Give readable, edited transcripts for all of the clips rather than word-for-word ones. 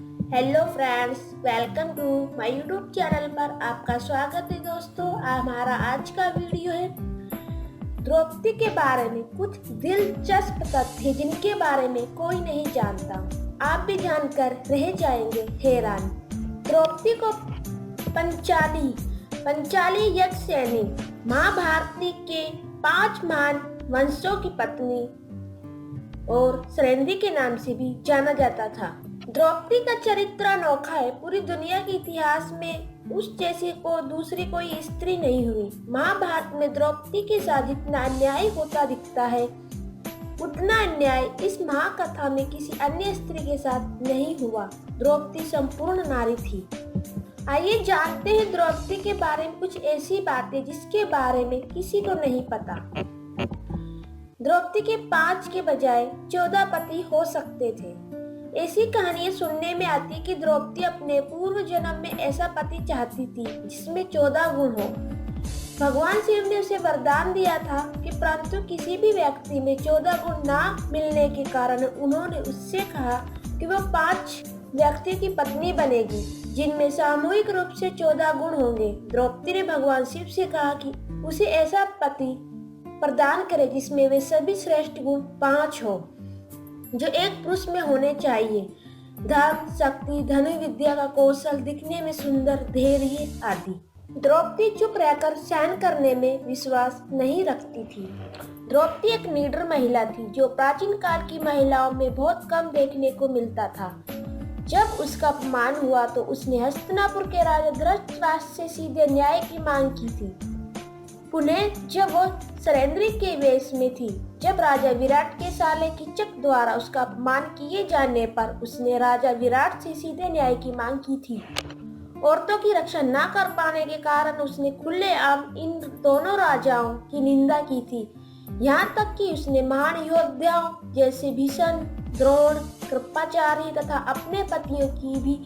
Hello friends, welcome to my YouTube channel पर आपका स्वागत है दोस्तों। हमारा आज का वीडियो है द्रौपदी के बारे में कुछ दिलचस्प तथ्य जिनके बारे में कोई नहीं जानता। आप भी जानकर रह जाएंगे हैरान। द्रौपदी को पंचाली पंचाली यक्षसेनी महाभारत के 5 महान वंशों की पत्नी और श्रेंदी के नाम से भी जाना जाता था। द्रौपदी का चरित्र अनोखा है। पूरी दुनिया के इतिहास में उस जैसी को दूसरी कोई स्त्री नहीं हुई। महाभारत में द्रौपदी के साथ जितना अन्याय होता दिखता है, उतना अन्याय इस महाकथा में किसी अन्य स्त्री के साथ नहीं हुआ। द्रौपदी संपूर्ण नारी थी। आइए जानते हैं द्रौपदी के बारे में कुछ ऐसी बातें जिसके बारे में किसी को नहीं पता। द्रौपदी के 5 के बजाय 14 पति हो सकते थे। ऐसी कहानियां सुनने में आती कि द्रौपदी अपने पूर्व जन्म में ऐसा पति चाहती थी जिसमें 14 गुण हो। भगवान शिव ने उसे वरदान दिया था कि परंतु किसी भी व्यक्ति में 14 गुण ना मिलने के कारण उन्होंने उससे कहा कि वह 5 व्यक्ति की पत्नी बनेगी जिनमें सामूहिक रूप से 14 गुण होंगे। द्रौपदी ने भगवान शिव से कहा कि उसे ऐसा पति प्रदान करे जिसमें वे सभी श्रेष्ठ गुण 5 हो जो एक पुरुष में होने चाहिए: धर्म, शक्ति, धनुर्विद्या का कौशल, दिखने में सुंदर, धैर्य आदि। द्रौपदी चुप रहकर सहन करने में विश्वास नहीं रखती थी। द्रौपदी एक निडर महिला थी जो प्राचीन काल की महिलाओं में बहुत कम देखने को मिलता था। जब उसका अपमान हुआ तो उसने हस्तिनापुर के राजा धृतराष्ट्र से सीधे न्याय की मांग की थी। पुनः जब वह सरेंद्री के वेश में थी, जब राजा विराट के साले कीचक द्वारा उसका अपमान किए जाने पर उसने राजा विराट से सीधे न्याय की मांग की थी। औरतों की रक्षा न कर पाने के कारण उसने खुलेआम इन दोनों राजाओं की निंदा की थी। यहाँ तक कि उसने महान योद्धाओं जैसे भीष्म, द्रोण, कृपाचार्य तथा अपने पतियों की भी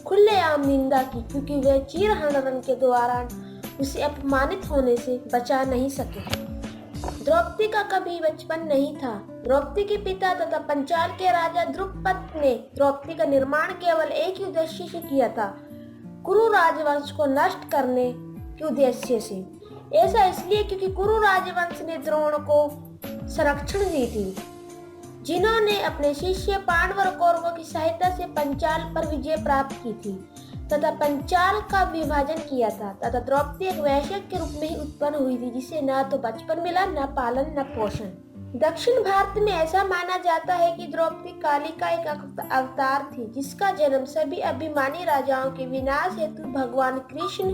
खुलेआम निंदा की, क्योंकि वे चीरहरण के दौरान उसे अपमानित होने से बचा नहीं सके। द्रौपदी का कभी बचपन नहीं था। द्रौपदी के पिता तथा पंचाल के राजा द्रुपद ने द्रौपदी का निर्माण केवल एक ही उद्देश्य से किया था: कुरु राजवंश को नष्ट करने के उद्देश्य से। ऐसा इसलिए क्योंकि कुरु राजवंश ने द्रोण को संरक्षण दी थी, जिन्होंने अपने शिष्य पांडव और कौरवों की सहायता से पंचाल पर विजय प्राप्त की थी तथा पंचाल का विभाजन किया था। तथा द्रौपदी एक वैश्य के रूप में ही उत्पन्न हुई थी जिसे न तो बचपन मिला, न पालन, न पोषण। दक्षिण भारत में ऐसा माना जाता है कि द्रौपदी काली का एक अवतार थी जिसका जन्म सभी अभिमानी राजाओं के विनाश हेतु भगवान कृष्ण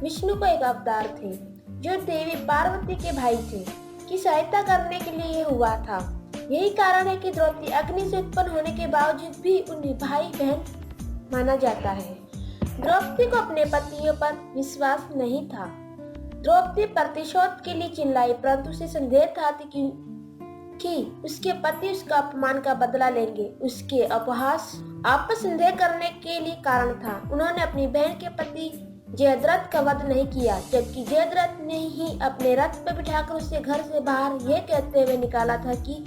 विष्णु को एक अवतार थे जो देवी पार्वती के भाई थे की सहायता करने के लिए हुआ था। यही कारण है कि द्रौपदी अग्नि से उत्पन्न होने के बावजूद भी उन्हें भाई बहन माना जाता है। द्रौपदी को अपने पतियों पर विश्वास नहीं था। द्रौपदी प्रतिशोध के लिए चिल्लाई, परंतु उसे संदेह था कि उसके पति उसका अपमान का बदला लेंगे। उसके अपहास आपस संदेह करने के लिए कारण था। उन्होंने अपनी बहन के पति जयद्रथ का वध नहीं किया, जबकि जयद्रथ ने ही अपने रथ पर बिठाकर उसे घर से बाहर यह कहते हुए निकाला था कि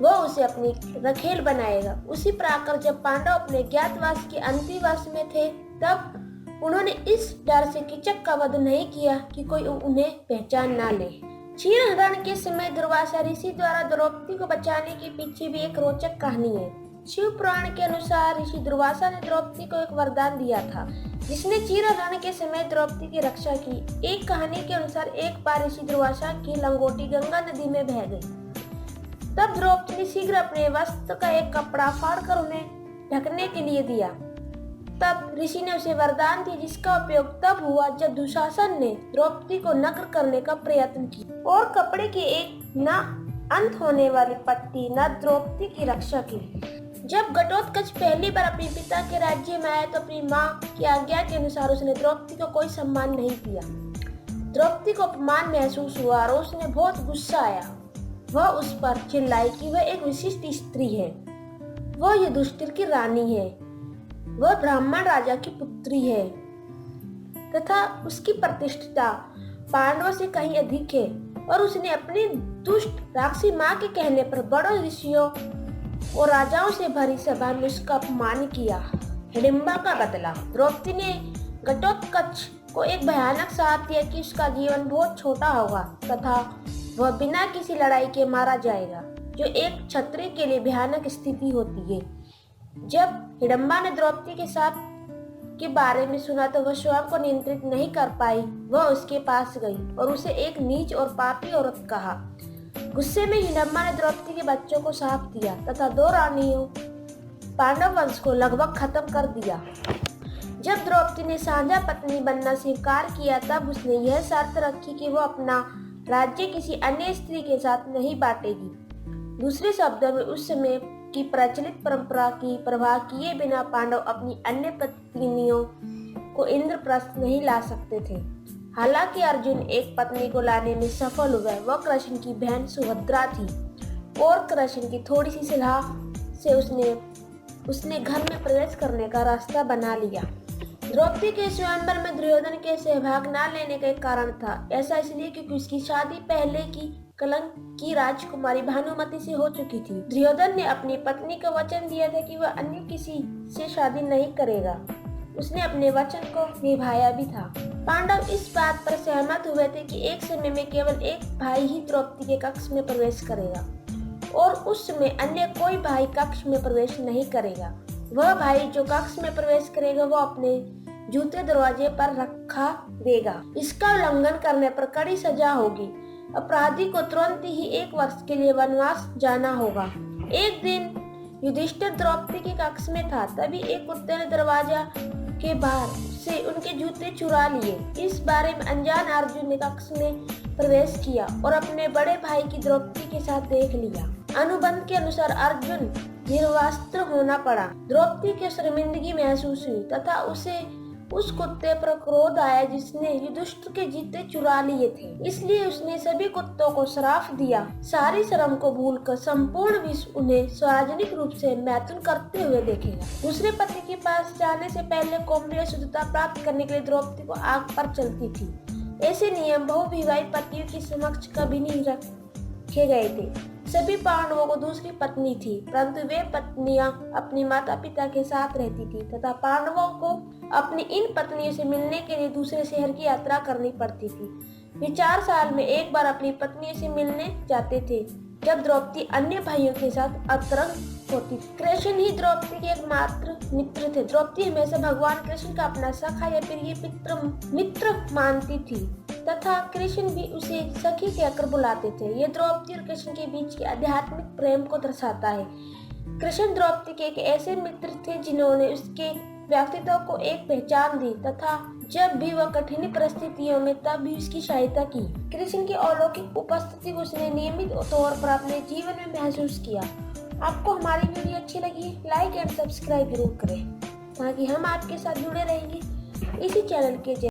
वह उसे अपनी रखेल बनाएगा। उसी प्रकार जब पांडव अपने ज्ञातवास के अंतिम वर्ष में थे, तब उन्होंने इस डर से कीचक का वध नहीं किया कि कोई उन्हें पहचान ना ले। चीरहरण के समय दुर्वासा ऋषि द्वारा द्रौपदी को बचाने के पीछे भी एक रोचक कहानी है। शिव पुराण के अनुसार ऋषि दुर्वासा ने द्रौपदी को एक वरदान दिया था जिसने चीरहरण के समय द्रौपदी की रक्षा की। एक कहानी के अनुसार एक बार ऋषि दुर्वासा की लंगोटी गंगा नदी में बह गई। तब द्रौपदी ने शीघ्र अपने वस्त्र का एक कपड़ा फाड़कर उन्हें ढकने के लिए दिया। तब ऋषि ने उसे वरदान दिया जिसका उपयोग तब हुआ जब दुशासन ने द्रौपदी को नग्न करने का प्रयत्न किया और कपड़े की एक न अंत होने वाली पट्टी न द्रौपदी की रक्षा की। जब घटोत्कच पहली बार अपने पिता के राज्य में आया तो अपनी माँ की आज्ञा के अनुसार उसने द्रौपदी को कोई सम्मान नहीं किया। द्रौपदी को अपमान महसूस हुआ और उसने बहुत गुस्सा आया। वह उस पर चिल्लाई कि वह एक विशिष्ट स्त्री है, वह युधिष्ठिर की रानी है, वह ब्राह्मण राजा की पुत्री है तथा उसकी प्रतिष्ठा पांडवों से कहीं अधिक है। और उसने अपनी दुष्ट राक्षसी माँ के कहने पर बड़ों ऋषियों और राजाओं से भरी सभा में उसका अपमान किया। हिडिंबा का बदला। द्रौपदी ने घटोत्कच को एक भयानक श्राप दिया कि उसका जीवन बहुत छोटा होगा तथा वह बिना किसी लड़ाई के मारा जाएगा, जो एक क्षत्रिय के लिए भयानक स्थिति होती है। जब हिडिंबा ने द्रौपदी के श्राप के बारे में सुना तो वह स्वयं को नियंत्रित नहीं कर पाई। वह उसके पास गई और उसे एक नीच और पापी औरत कहा। गुस्से में हिडिंबा ने द्रौपदी के बच्चों को श्राप दिया तथा 2 रानियों पांडव वंश को लगभग खत्म कर दिया। जब द्रौपदी ने साझा पत्नी बनना स्वीकार किया तब उसने यह शर्त रखी कि वह अपना राज्य किसी अन्य स्त्री के साथ नहीं बांटेगी। दूसरे शब्दों में उस समय की प्रचलित परंपरा की परवाह किए बिना पांडव अपनी अन्य पत्नियों को इंद्रप्रस्थ नहीं ला सकते थे। हालांकि अर्जुन एक पत्नी को लाने में सफल हुआ। वह कृष्ण की बहन सुभद्रा थी और कृष्ण की थोड़ी सी सलाह से उसने घर में प्रवेश करने का रास्ता बना लिया। द्रौपदी के स्वयंवर में दुर्योधन के सहभाग न लेने का एक कारण था। ऐसा इसलिए क्योंकि उसकी शादी पहले की कलंक की राजकुमारी भानुमति से हो चुकी थी। दुर्योधन ने अपनी पत्नी को वचन दिया था कि वह अन्य किसी से शादी नहीं करेगा। उसने अपने वचन को निभाया भी था। पांडव इस बात पर सहमत हुए थे कि एक समय में केवल एक भाई ही द्रौपदी के कक्ष में प्रवेश करेगा और उस समय अन्य कोई भाई कक्ष में प्रवेश नहीं करेगा। वह भाई जो कक्ष में प्रवेश करेगा वह अपने जूते दरवाजे पर रखा देगा। इसका उल्लंघन करने पर कड़ी सजा होगी। अपराधी को तुरंत ही 1 वर्ष के लिए वनवास जाना होगा। एक दिन युधिष्ठिर द्रौपदी के कक्ष में था, तभी एक कुत्ते ने दरवाजा के बाहर से उनके जूते चुरा लिए। इस बारे में अनजान अर्जुन ने कक्ष में प्रवेश किया और अपने बड़े भाई की द्रौपदी के साथ देख लिया। अनुबंध के अनुसार अर्जुन निर्वस्त्र होना पड़ा। द्रौपदी को शर्मिंदगी महसूस हुई तथा उसे उस कुत्ते पर क्रोध आया जिसने युधिष्ठिर के जूते चुरा लिए थे। इसलिए उसने सभी कुत्तों को श्राप दिया। सारी शर्म को भूलकर संपूर्ण विश्व उन्हें सार्वजनिक रूप से मैथुन करते हुए देखेगा। दूसरे पति के पास जाने से पहले कौमार्य शुद्धता प्राप्त करने के लिए द्रौपदी को आग पर चलती थी। ऐसे नियम बहुविवाहित पतियों के समक्ष कभी नहीं रखे गए थे। सभी पांडवों को दूसरी पत्नी थी, परंतु वे पत्नियां अपनी माता पिता के साथ रहती थी तथा पांडवों को अपनी इन पत्नियों से मिलने के लिए दूसरे शहर की यात्रा करनी पड़ती थी। वे 4 साल में एक बार अपनी पत्नियों से मिलने जाते थे, जब द्रौपदी अन्य भाइयों के साथ अंतरंग होती थी। कृष्ण ही द्रौपदी के एकमात्र मित्र थे। द्रौपदी हमेशा भगवान कृष्ण का अपना सखा या प्रिय मित्र मानती थी तथा कृष्ण भी उसे सखी कहकर बुलाते थे। यह द्रौपदी और कृष्ण के बीच के आध्यात्मिक प्रेम को दर्शाता है। कृष्ण द्रौपदी के एक ऐसे मित्र थे जिन्होंने उसके व्यक्तित्व को एक पहचान दी तथा जब भी वह कठिन परिस्थितियों में तब भी उसकी सहायता की। कृष्ण की अलौकिक उपस्थिति को उसने नियमित तौर पर अपने जीवन में महसूस किया। आपको हमारी वीडियो अच्छी लगी लाइक एंड सब्सक्राइब जरूर करें ताकि हम आपके साथ जुड़े रहेंगे इसी चैनल के